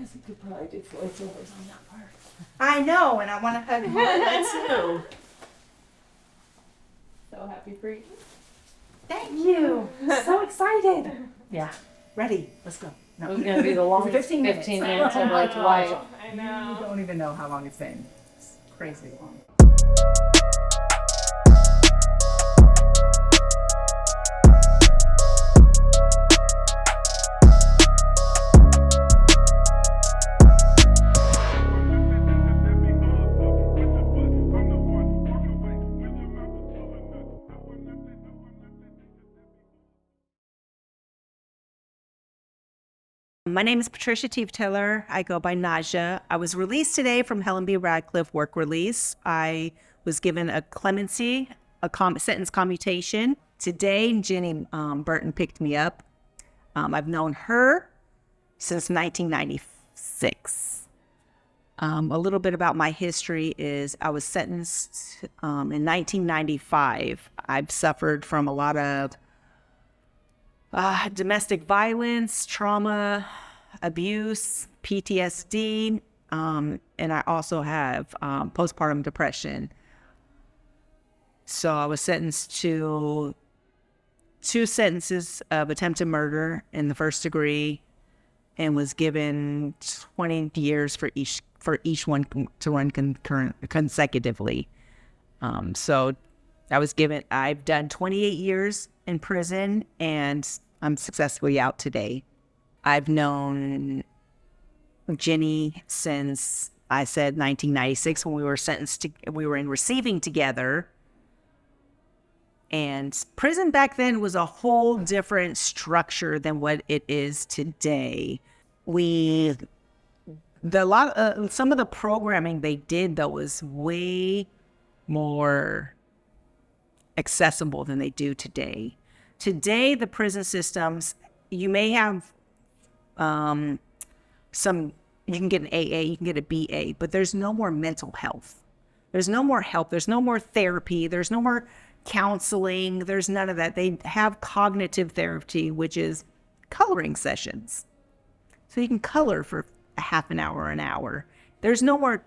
because we could probably do voiceovers on that part. I know, and I want to hug Marla too. So happy for you. Thank you. So excited. Yeah. Ready. Let's go. No. It's going to be the longest 15 minutes. 15 minutes of like life. I know. You don't even know how long it's been. It's crazy long. My name is Patricia Tiller. I go by Naja. I was released today from Helen B. Radcliffe work release. I was given a clemency, sentence commutation. Today, Ginny Burton picked me up. I've known her since 1996. A little bit about my history is I was sentenced in 1995. I've suffered from a lot of domestic violence, trauma, abuse, PTSD, and I also have postpartum depression. So I was sentenced to 2 sentences of attempted murder in the first degree and was given 20 years for each one to run consecutively. So I've done 28 years in prison, and I'm successfully out today. I've known Ginny since, I said, 1996 when we were in receiving together. And prison back then was a whole different structure than what it is today. Some of the programming they did, though, was way more accessible than they do today. Today, the prison systems, you may have you can get an AA, you can get a BA, but there's no more mental health. There's no more help. There's no more therapy. There's no more counseling. There's none of that. They have cognitive therapy, which is coloring sessions. So you can color for a half an hour, an hour. There's no more,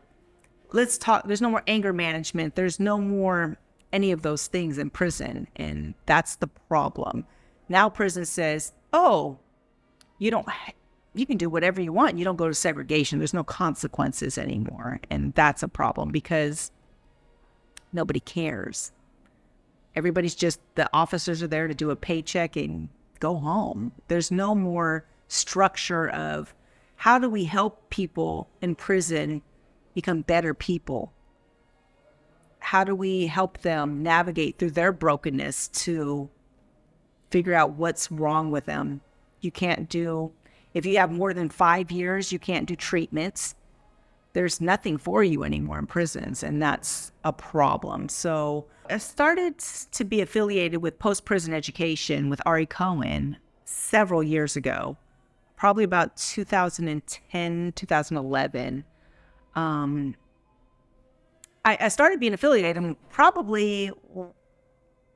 there's no more anger management. There's no more any of those things in prison, and that's the problem. Now prison says, oh, you can do whatever you want. You don't go to segregation. There's no consequences anymore, and that's a problem because nobody cares. Everybody's just, the officers are there to do a paycheck and go home. There's no more structure of how do we help people in prison become better people? How do we help them navigate through their brokenness to figure out what's wrong with them? If you have more than 5 years, you can't do treatments. There's nothing for you anymore in prisons, and that's a problem. So I started to be affiliated with post-prison education with Ari Cohen several years ago, probably about 2010, 2011. I started being affiliated probably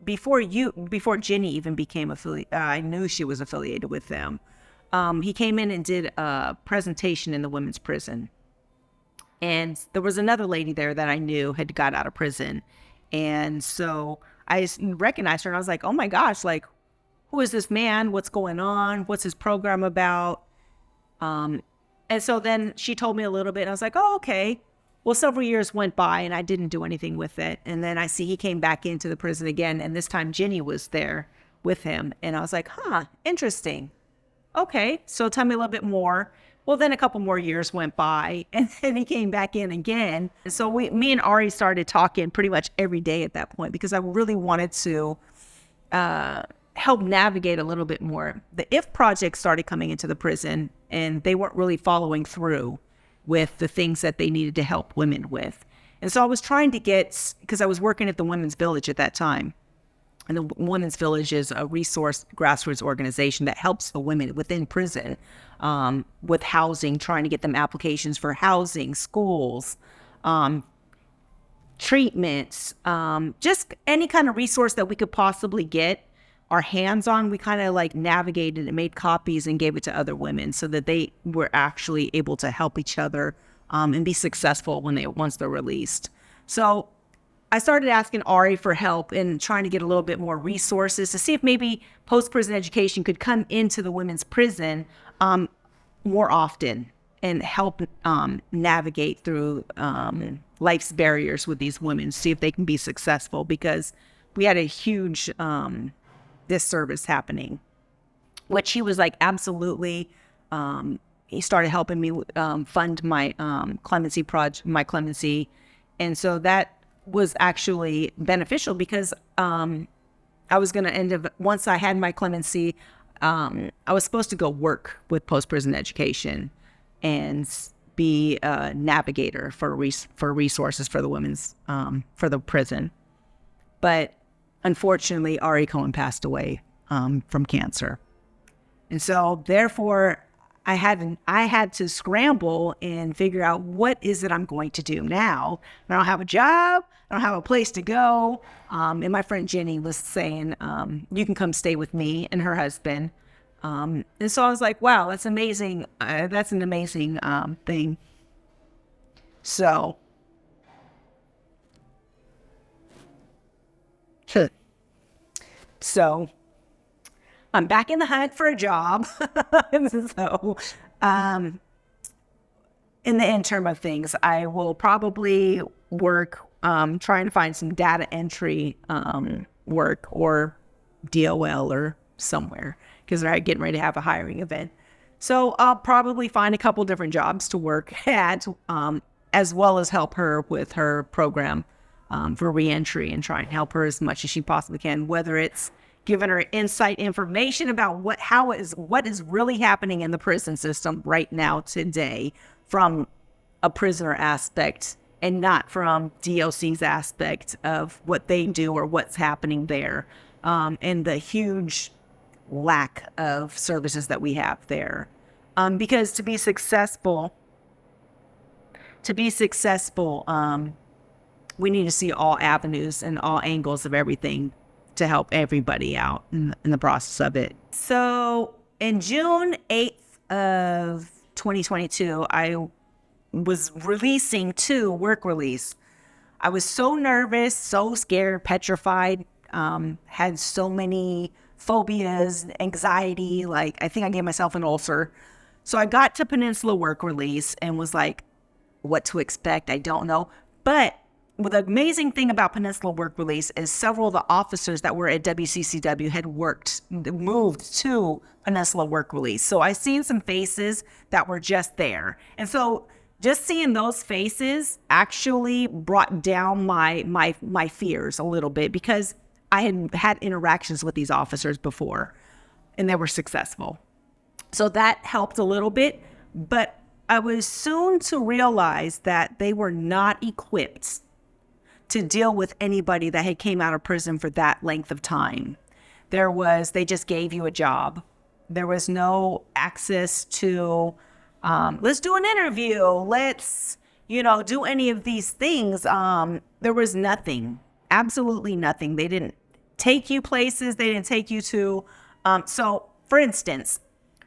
before Ginny even became affiliated. I knew she was affiliated with them. He came in and did a presentation in the women's prison. And there was another lady there that I knew had got out of prison. And so I recognized her and I was like, oh my gosh, like, who is this man? What's going on? What's his program about? And so then she told me a little bit and I was like, oh, okay. Well, several years went by and I didn't do anything with it. And then I see he came back into the prison again. And this time Ginny was there with him. And I was like, interesting. Okay, so tell me a little bit more. Well, then a couple more years went by and then he came back in again. And so me and Ari started talking pretty much every day at that point because I really wanted to help navigate a little bit more. The IF project started coming into the prison and they weren't really following through with the things that they needed to help women with. And so I was trying to because I was working at the Women's Village at that time. And the Women's Village is a resource grassroots organization that helps the women within prison with housing, trying to get them applications for housing, schools, treatments, just any kind of resource that we could possibly get our hands on. We kind of like navigated and made copies and gave it to other women so that they were actually able to help each other and be successful once they're released. So I started asking Ari for help and trying to get a little bit more resources to see if maybe post-prison education could come into the women's prison more often and help navigate through life's barriers with these women, see if they can be successful, because we had a huge disservice happening, which he was like, absolutely. He started helping me fund my clemency project, my clemency. And so that was actually beneficial because I was going to end up, once I had my clemency, I was supposed to go work with post-prison education and be a navigator for resources for the women's, for the prison. But unfortunately, Ari Cohen passed away from cancer. And so therefore, I had to scramble and figure out what is it I'm going to do now. I don't have a job. I don't have a place to go. And my friend Ginny was saying, you can come stay with me and her husband. And so I was like, wow, that's amazing. That's an amazing thing. So I'm back in the hunt for a job. So, in the interim of things, I will probably work trying to find some data entry work or DOL or somewhere, because they're getting ready to have a hiring event. So I'll probably find a couple different jobs to work at, as well as help her with her program for reentry and try and help her as much as she possibly can, whether it's giving her insight information about what is really happening in the prison system right now today from a prisoner aspect and not from DOC's aspect of what they do or what's happening there, and the huge lack of services that we have there. Because to be successful, we need to see all avenues and all angles of everything to help everybody out in the process of it. So in June 8th of 2022, I was releasing 2 work release. I was so nervous, so scared, petrified, had so many phobias, anxiety, like I think I gave myself an ulcer. So I got to Peninsula work release and was like, what to expect, I don't know. But the amazing thing about Peninsula work release is several of the officers that were at WCCW had moved to Peninsula work release. So I seen some faces that were just there. And so just seeing those faces actually brought down my fears a little bit, because I had interactions with these officers before and they were successful. So that helped a little bit, but I was soon to realize that they were not equipped to deal with anybody that had came out of prison for that length of time. They just gave you a job. There was no access to, let's do an interview. Let's, do any of these things. There was nothing, absolutely nothing. They didn't take you places. They didn't take you to, so for instance,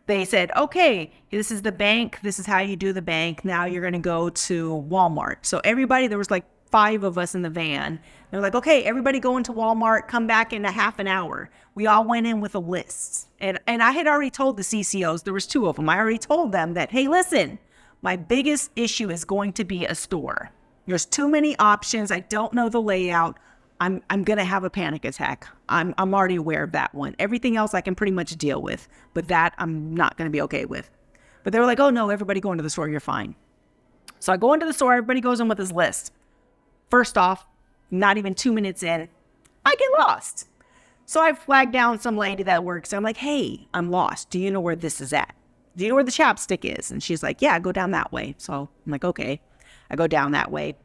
they said, okay, this is the bank. This is how you do the bank. Now you're going to go to Walmart. So everybody, there was like 5 of us in the van. They're like, okay, everybody go into Walmart, come back in a half an hour. We all went in with a list. And I had already told the CCOs, there was 2 of them. I already told them that, hey, listen, my biggest issue is going to be a store. There's too many options. I don't know the layout. I'm going to have a panic attack. I'm already aware of that one. Everything else I can pretty much deal with, but that I'm not going to be okay with. But they were like, oh no, everybody go into the store. You're fine. So I go into the store. Everybody goes in with this list. First off, not even 2 minutes in, I get lost. So I flagged down some lady that works. I'm like, hey, I'm lost. Do you know where this is at? Do you know where the chapstick is? And she's like, yeah, go down that way. So I'm like, okay. I go down that way.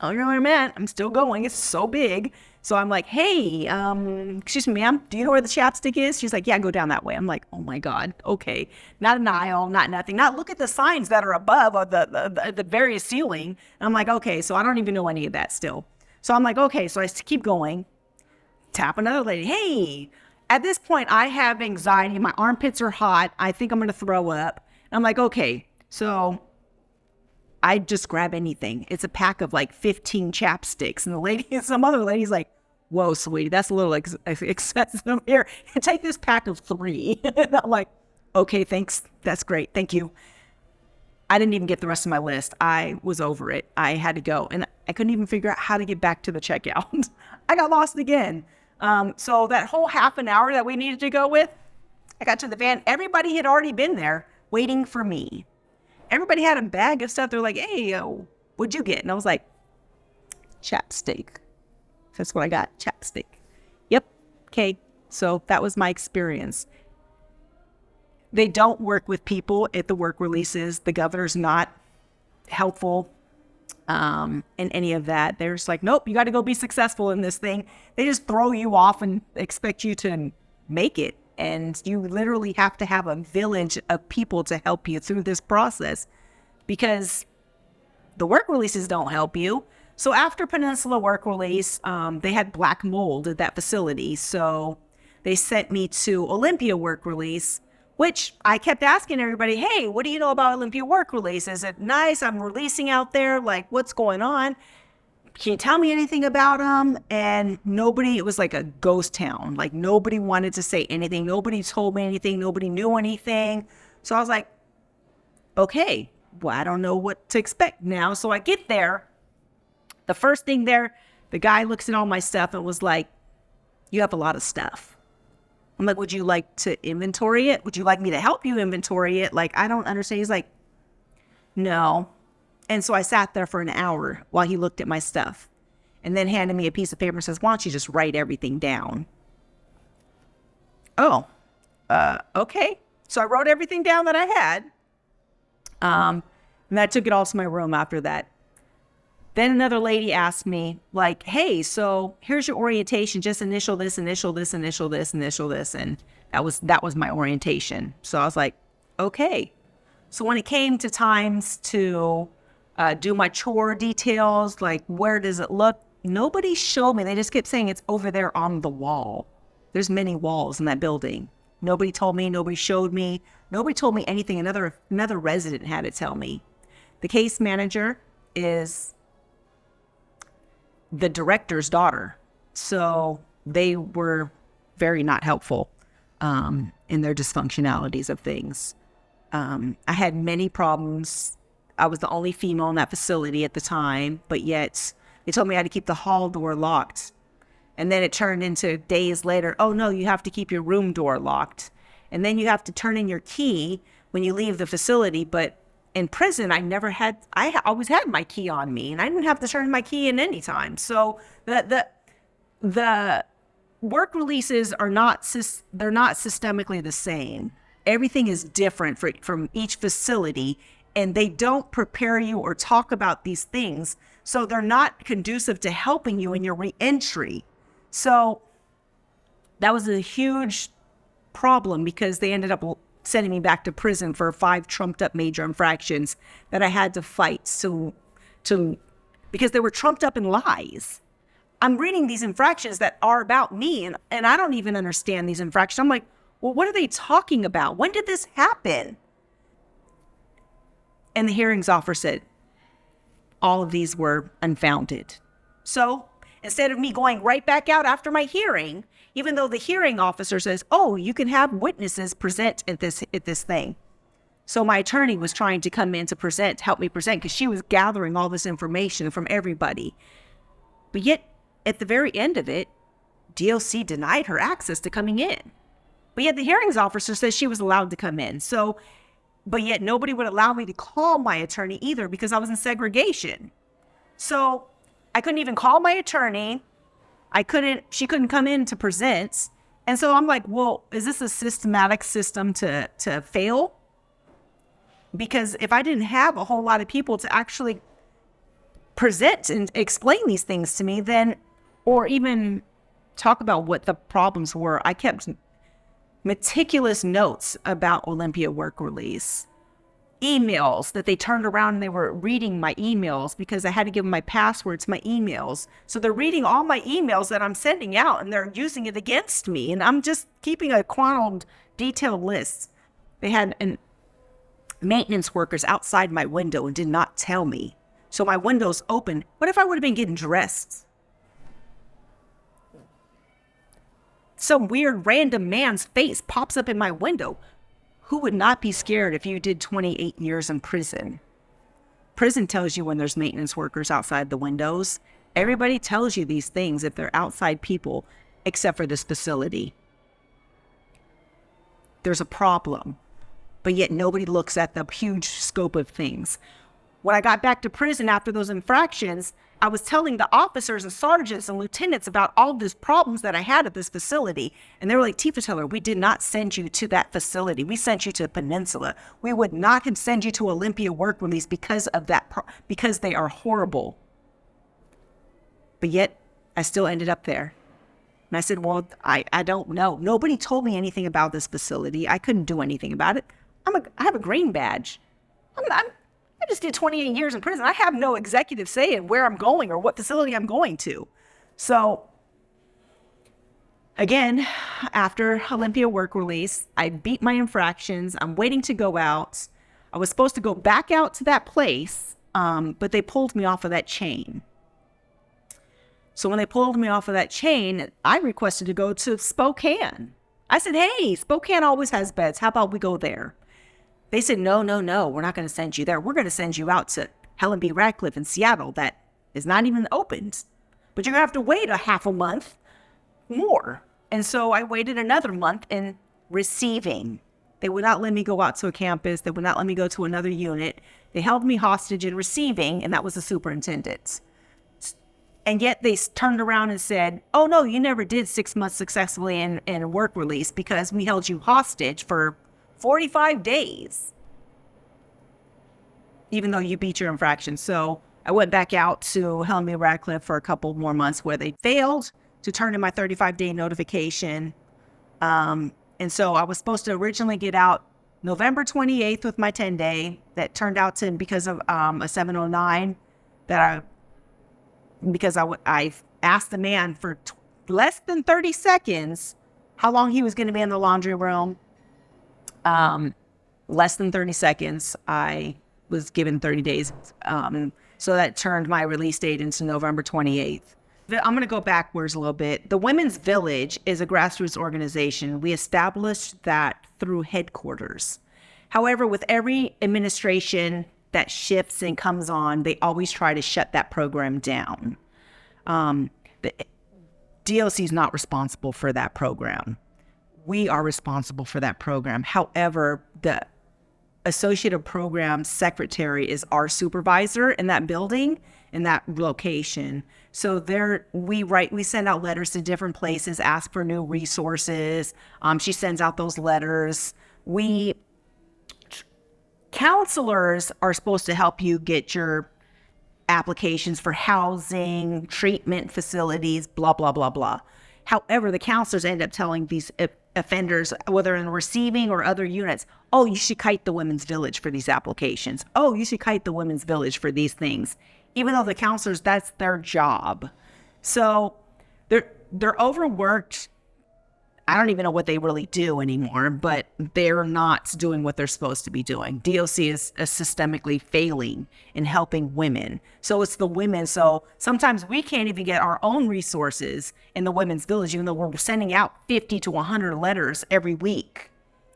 Oh, you know where I'm at? I'm still going. It's so big. So I'm like, hey, excuse me, ma'am, do you know where the chapstick is? She's like, yeah, go down that way. I'm like, oh my God. Okay. Not an aisle, not nothing. Not look at the signs that are above or the various ceiling. And I'm like, okay. So I don't even know any of that still. So I'm like, okay. So I keep going. Tap another lady. Hey, At this point, I have anxiety. My armpits are hot. I think I'm going to throw up. I'm like, okay, so I just grab anything. It's a pack of like 15 chapsticks. And some other lady's like, whoa, sweetie, that's a little excessive here. Take this pack of 3. And I'm like, okay, thanks. That's great. Thank you. I didn't even get the rest of my list. I was over it. I had to go. And I couldn't even figure out how to get back to the checkout. I got lost again. So that whole half an hour that we needed to go with, I got to the van. Everybody had already been there waiting for me. Everybody had a bag of stuff. They're like, hey, what'd you get? And I was like, chapstick. That's what I got, chapstick. Yep. Okay. So that was my experience. They don't work with people at the work releases. The governor's not helpful in any of that. They're just like, nope, you got to go be successful in this thing. They just throw you off and expect you to make it. And you literally have to have a village of people to help you through this process because the work releases don't help you. So after Peninsula work release, they had black mold at that facility. So they sent me to Olympia work release, which I kept asking everybody, hey, what do you know about Olympia work release? Is it nice? I'm releasing out there. Like, what's going on? Can you tell me anything about them? And nobody, it was like a ghost town. Like nobody wanted to say anything. Nobody told me anything. Nobody knew anything. So I was like, okay, well, I don't know what to expect now. So I get there. The first thing there, the guy looks at all my stuff and was like, you have a lot of stuff. I'm like, would you like to inventory it? Would you like me to help you inventory it? Like, I don't understand. He's like, no. And so I sat there for an hour while he looked at my stuff and then handed me a piece of paper and says, why don't you just write everything down? Oh, okay. So I wrote everything down that I had. And I took it all to my room after that. Then another lady asked me, like, hey, so here's your orientation. Just initial this, initial this, initial this, initial this. And that was my orientation. So I was like, okay. So when it came to times to do my chore details, like where does it look? Nobody showed me. They just kept saying it's over there on the wall. There's many walls in that building. Nobody told me. Nobody showed me. Nobody told me anything. Another resident had to tell me. The case manager is the director's daughter. So they were very not helpful in their dysfunctionalities of things. I had many problems. I was the only female in that facility at the time, but yet they told me I had to keep the hall door locked. And then it turned into days later, oh no, you have to keep your room door locked. And then you have to turn in your key when you leave the facility. But in prison, I always had my key on me and I didn't have to turn my key in any time. So the work releases are they're not systemically the same. Everything is different from each facility, and they don't prepare you or talk about these things. So they're not conducive to helping you in your reentry. So that was a huge problem because they ended up sending me back to prison for 5 trumped up major infractions that I had to fight because they were trumped up in lies. I'm reading these infractions that are about me and I don't even understand these infractions. I'm like, well, what are they talking about? When did this happen? And the hearings officer said all of these were unfounded. So instead of me going right back out after my hearing, even though the hearing officer says, oh, you can have witnesses present at this thing. So my attorney was trying to come in to help me present, because she was gathering all this information from everybody. But yet, at the very end of it, DOC denied her access to coming in. But yet the hearings officer says she was allowed to come in. So, but yet nobody would allow me to call my attorney either because I was in segregation. So I couldn't even call my attorney. She couldn't come in to present. And so I'm like, well, is this a systematic system to fail? Because if I didn't have a whole lot of people to actually present and explain these things to me, then, or even talk about what the problems were, I kept meticulous notes about Olympia work release. emails that they turned around and they were reading my emails because I had to give them my password to my emails. So they're reading all my emails that I'm sending out and they're using it against me. And I'm just keeping a chronicled, detailed list. They had maintenance workers outside my window and did not tell me. So my window's open. What if I would have been getting dressed? Some weird random man's face pops up in my window. Who would not be scared if you did 28 years in prison? Prison tells you when there's maintenance workers outside the windows. Everybody tells you these things if they're outside people, except for this facility. There's a problem, but yet nobody looks at the huge scope of things. When I got back to prison after those infractions, I was telling the officers and sergeants and lieutenants about all these problems that I had at this facility. And they were like, Patricia Tiller, we did not send you to that facility. We sent you to the Peninsula. We would not have sent you to Olympia Work Release because of that, because they are horrible. But yet I still ended up there. And I said, well, I don't know. Nobody told me anything about this facility. I couldn't do anything about it. I have a green badge. I just did 28 years in prison. I have no executive say in where I'm going or what facility I'm going to. So again, after Olympia Work Release, I beat my infractions. I'm waiting to go out. I was supposed to go back out to that place, but they pulled me off of that chain. So when they pulled me off of that chain, I requested to go to Spokane. I said, hey, Spokane always has beds. How about we go there? They said, no, we're not going to send you there. We're going to send you out to Helen B. Radcliffe in Seattle that is not even opened. But you're going to have to wait a half a month more. And so I waited another month in receiving. They would not let me go out to a campus. They would not let me go to another unit. They held me hostage in receiving, and that was the superintendent. And yet they turned around and said, oh, no, you never did 6 months successfully in work release because we held you hostage for 45 days, even though you beat your infraction. So I went back out to Helen B. Radcliffe for a couple more months where they failed to turn in my 35-day notification. And so I was supposed to originally get out November 28th with my 10-day. That turned out to, because of a 709, because I asked the man for less than 30 seconds how long he was going to be in the laundry room. Less than 30 seconds, I was given 30 days. So that turned my release date into November 28th. I'm going to go backwards a little bit. The Women's Village is a grassroots organization. We established that through headquarters. However, with every administration that shifts and comes on, they always try to shut that program down. The DOC is not responsible for that program. We are responsible for that program. However, the Associate of Program Secretary is our supervisor in that building, in that location. So we send out letters to different places, ask for new resources. She sends out those letters. Counselors are supposed to help you get your applications for housing, treatment facilities, blah, blah, blah, blah. However, the counselors end up telling these offenders, whether in receiving or other units, oh, you should kite the Women's Village for these applications. Oh, you should kite the Women's Village for these things. Even though the counselors, that's their job. So they're overworked. I don't even know what they really do anymore, but they're not doing what they're supposed to be doing. DOC is systemically failing in helping women. So it's the women. So sometimes we can't even get our own resources in the Women's Village, even though we're sending out 50 to 100 letters every week.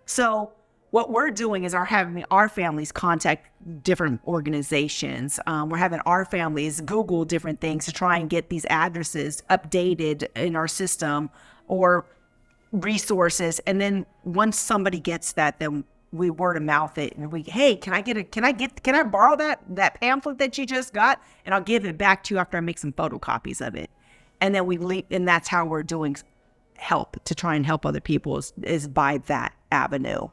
So what we're doing is having our families contact different organizations. We're having our families Google different things to try and get these addresses updated in our system or resources. And then once somebody gets that, then we word of mouth it and hey, can I borrow that pamphlet that you just got? And I'll give it back to you after I make some photocopies of it. And then and that's how we're doing help to try and help other people is by that avenue.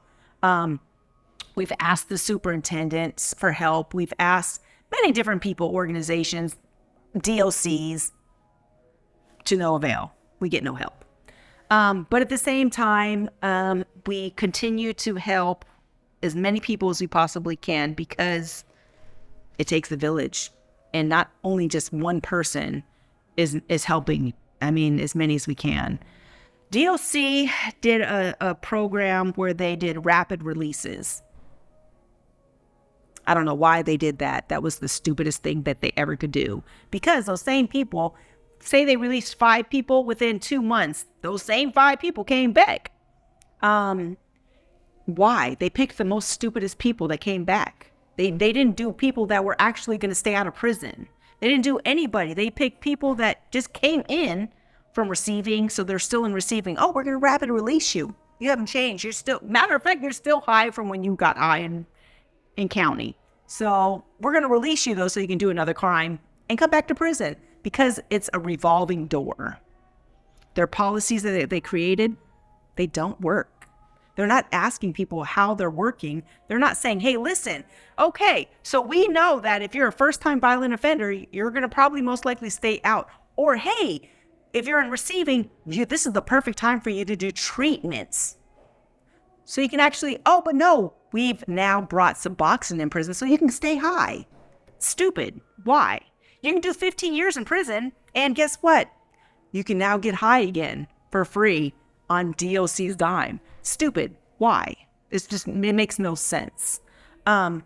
We've asked the superintendents for help. We've asked many different people, organizations, DOCs, to no avail. We get no help. But at the same time, we continue to help as many people as we possibly can, because it takes a village, and not only just one person is helping. I mean, as many as we can. DLC did a program where they did rapid releases. I don't know why they did that. That was the stupidest thing that they ever could do. Because those same people, say they released 5 people within 2 months, those same 5 people came back. Why? They picked the most stupidest people that came back. They didn't do people that were actually going to stay out of prison. They didn't do anybody. They picked people that just came in from receiving, so they're still in receiving. Oh, we're going to rapid release you. You haven't changed. You're still, matter of fact, you're still high from when you got high in county. So we're going to release you, though, so you can do another crime and come back to prison, because it's a revolving door. Their policies that they created, they don't work. They're not asking people how they're working. They're not saying, hey, listen, okay, so we know that if you're a first-time violent offender, you're going to probably most likely stay out. Or, hey, if you're in receiving, this is the perfect time for you to do treatments. So you can actually, oh, but no, we've now brought Suboxone in prison so you can stay high. Stupid. Why? You can do 15 years in prison, and guess what? You can now get high again for free on DOC's dime. Stupid. Why? It makes no sense. Then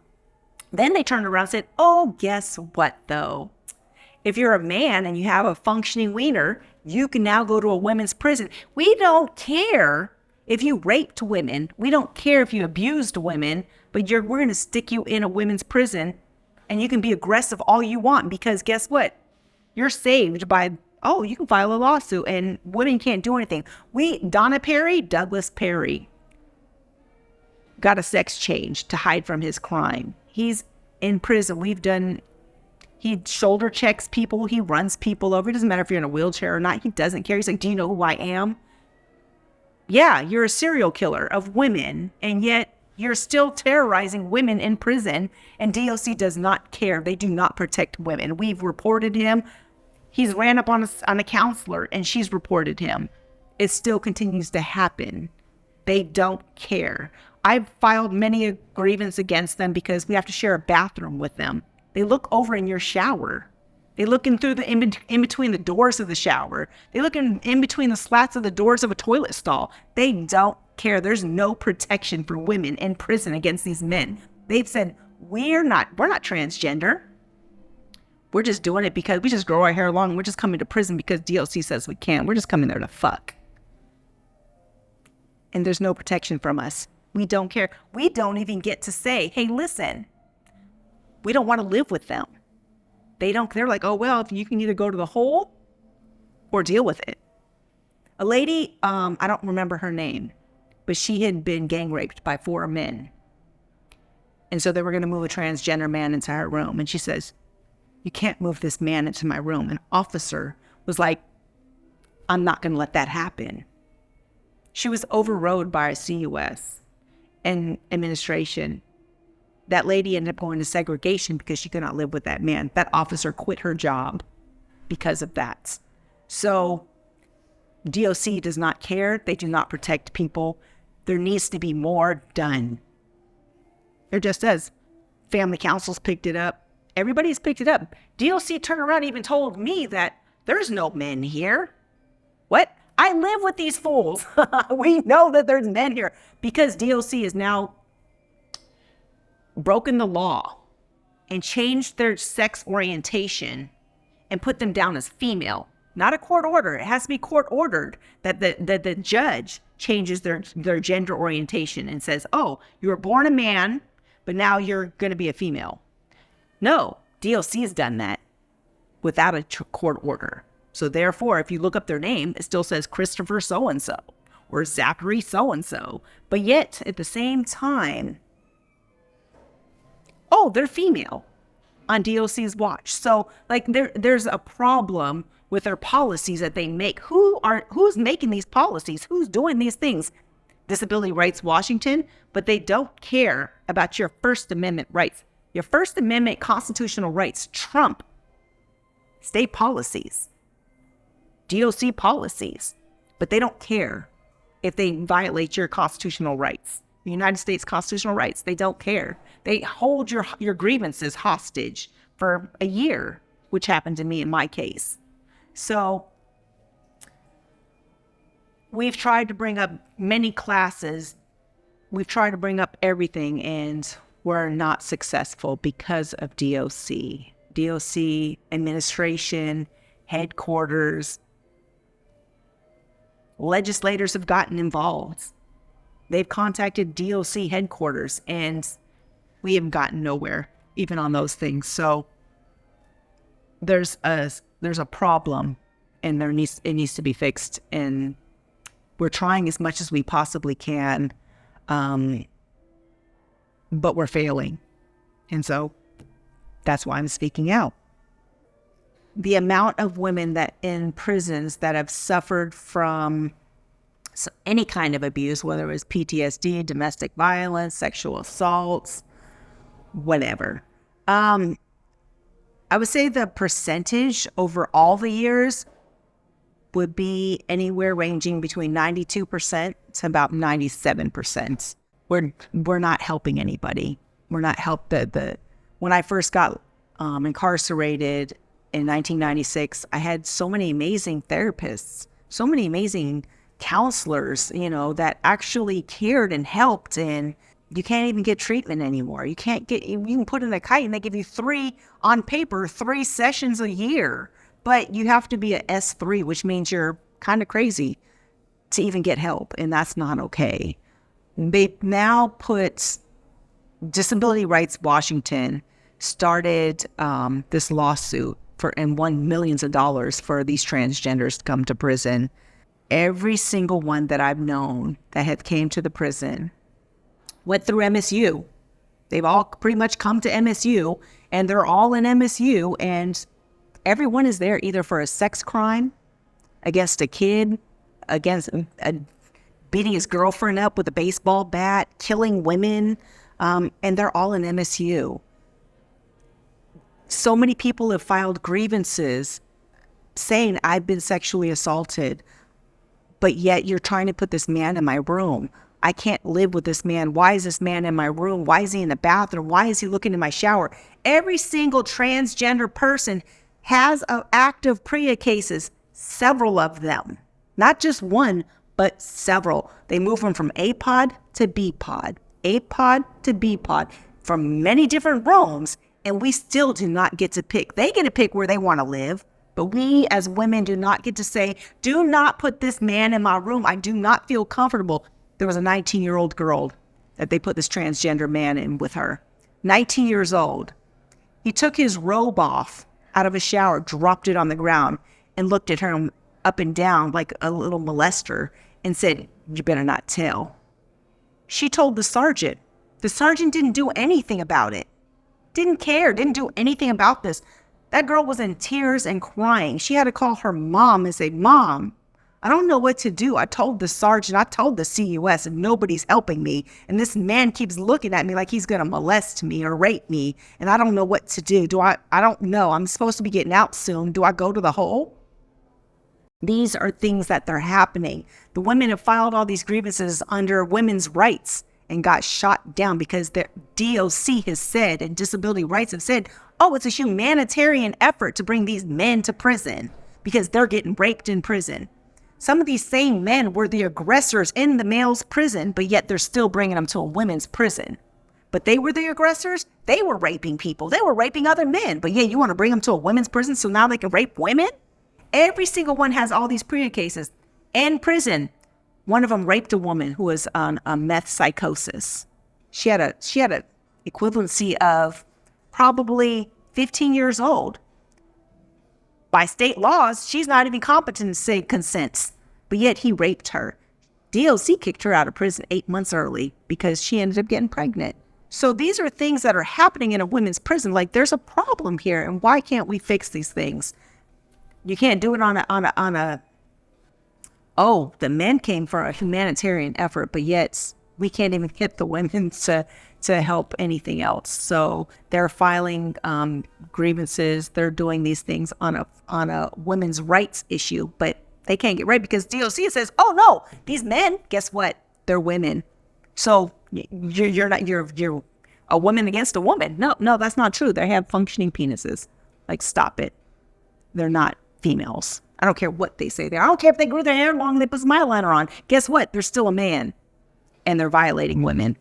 they turned around and said, oh, guess what, though? If you're a man and you have a functioning wiener, you can now go to a women's prison. We don't care if you raped women. We don't care if you abused women, but we're going to stick you in a women's prison, and you can be aggressive all you want, because guess what? You're saved by, oh, you can file a lawsuit and women can't do anything. Douglas Perry got a sex change to hide from his crime. He's in prison. He shoulder checks people. He runs people over. It doesn't matter if you're in a wheelchair or not. He doesn't care. He's like, do you know who I am? Yeah, you're a serial killer of women, and yet you're still terrorizing women in prison, and DOC does not care. They do not protect women. We've reported him. He's ran up on a counselor, and she's reported him. It still continues to happen. They don't care. I've filed many a grievance against them because we have to share a bathroom with them. They look over in your shower. They look in through in between the doors of the shower. They look in between the slats of the doors of a toilet stall. They don't care. There's no protection for women in prison against these men. They've said, we're not transgender. We're just doing it because we just grow our hair long. We're just coming to prison because DOC says we can. We're just coming there to fuck. And there's no protection from us. We don't care. We don't even get to say, hey, listen, we don't want to live with them. They're like, oh, well, if you can either go to the hole or deal with it. A lady, I don't remember her name, but she had been gang raped by 4 men. And so they were going to move a transgender man into her room. And she says, you can't move this man into my room. An officer was like, I'm not going to let that happen. She was overrode by a CUS and administration. That lady ended up going to segregation because she could not live with that man. That officer quit her job because of that. So DOC does not care. They do not protect people. There needs to be more done. There just does. Family councils picked it up. Everybody's picked it up. DOC turned around and even told me that there's no men here. What? I live with these fools. We know that there's men here because DOC is now broken the law and changed their sex orientation and put them down as female. Not a court order. It has to be court ordered that the judge changes their gender orientation and says, oh, you were born a man, but now you're going to be a female. No, DOC has done that without a court order. So therefore, if you look up their name, it still says Christopher so-and-so or Zachary so-and-so. But yet, at the same time, oh, they're female on DOC's watch. So like there's a problem with their policies that they make. Who's making these policies? Who's doing these things? Disability Rights Washington, but they don't care about your First Amendment rights. Your First Amendment constitutional rights trump state policies, DOC policies, but they don't care if they violate your constitutional rights. United States constitutional rights. They don't care. They hold your grievances hostage for a year, which happened to me in my case. So we've tried to bring up many classes. We've tried to bring up everything, and we're not successful because of DOC. DOC administration, headquarters, legislators have gotten involved. They've contacted DOC headquarters, and we have gotten nowhere, even on those things. So there's a problem, and it needs to be fixed. And we're trying as much as we possibly can, but we're failing. And so that's why I'm speaking out. The amount of women that in prisons that have suffered from any kind of abuse, whether it was PTSD, domestic violence, sexual assaults, whatever. I would say the percentage over all the years would be anywhere ranging between 92% to about 97%. We're not helping anybody. We're not when I first got incarcerated in 1996, I had so many amazing therapists, so many amazing counselors, that actually cared and helped. And you can't even get treatment anymore. You can put in a kite and they give you 3 sessions a year, but you have to be a S3, which means you're kind of crazy to even get help. And that's not okay. They now put Disability Rights Washington started this lawsuit and won millions of dollars for these transgenders to come to prison. Every single one that I've known that have came to the prison went through MSU. They've all pretty much come to MSU, and they're all in MSU, and everyone is there either for a sex crime, against a kid, against beating his girlfriend up with a baseball bat, killing women, and they're all in MSU. So many people have filed grievances saying, I've been sexually assaulted, but yet you're trying to put this man in my room. I can't live with this man. Why is this man in my room? Why is he in the bathroom? Why is he looking in my shower? Every single transgender person has active PREA cases, several of them. Not just one, but several. They move them from APOD to BPOD, APOD to BPOD, from many different rooms, and we still do not get to pick. They get to pick where they want to live, but we as women do not get to say, do not put this man in my room. I do not feel comfortable. There was a 19-year-old girl that they put this transgender man in with her. 19 years old. He took his robe off out of a shower, dropped it on the ground, and looked at her up and down like a little molester and said, you better not tell. She told the sergeant. The sergeant didn't do anything about it. Didn't care, didn't do anything about this. That girl was in tears and crying. She had to call her mom and say, Mom, I don't know what to do. I told the sergeant, I told the CUS, and nobody's helping me. And this man keeps looking at me like he's going to molest me or rape me. And I don't know what to do. I don't know. I'm supposed to be getting out soon. Do I go to the hole? These are things that they're happening. The women have filed all these grievances under women's rights and got shot down because their DOC has said, and disability rights have said, oh, it's a humanitarian effort to bring these men to prison because they're getting raped in prison. Some of these same men were the aggressors in the male's prison, but yet they're still bringing them to a women's prison. But they were the aggressors. They were raping people. They were raping other men. But yeah, you want to bring them to a women's prison so now they can rape women? Every single one has all these PREA cases in prison. One of them raped a woman who was on a meth psychosis. She had a equivalency of probably 15 years old. By state laws, she's not even competent to say consents, but yet he raped her. DOC kicked her out of prison 8 months early because she ended up getting pregnant. So these are things that are happening in a women's prison. Like, there's a problem here, and why can't we fix these things? You can't do it on a oh, the men came for a humanitarian effort, but yet we can't even get the women to help anything else. So they're filing grievances. They're doing these things on a women's rights issue, but they can't get right because DOC says, oh no, these men, guess what? They're women. So You're not, you're a woman against a woman. No, that's not true. They have functioning penises. Like, stop it. They're not females. I don't care what they say. I don't care if they grew their hair long and they put smile liner on. Guess what? They're still a man. And they're violating women.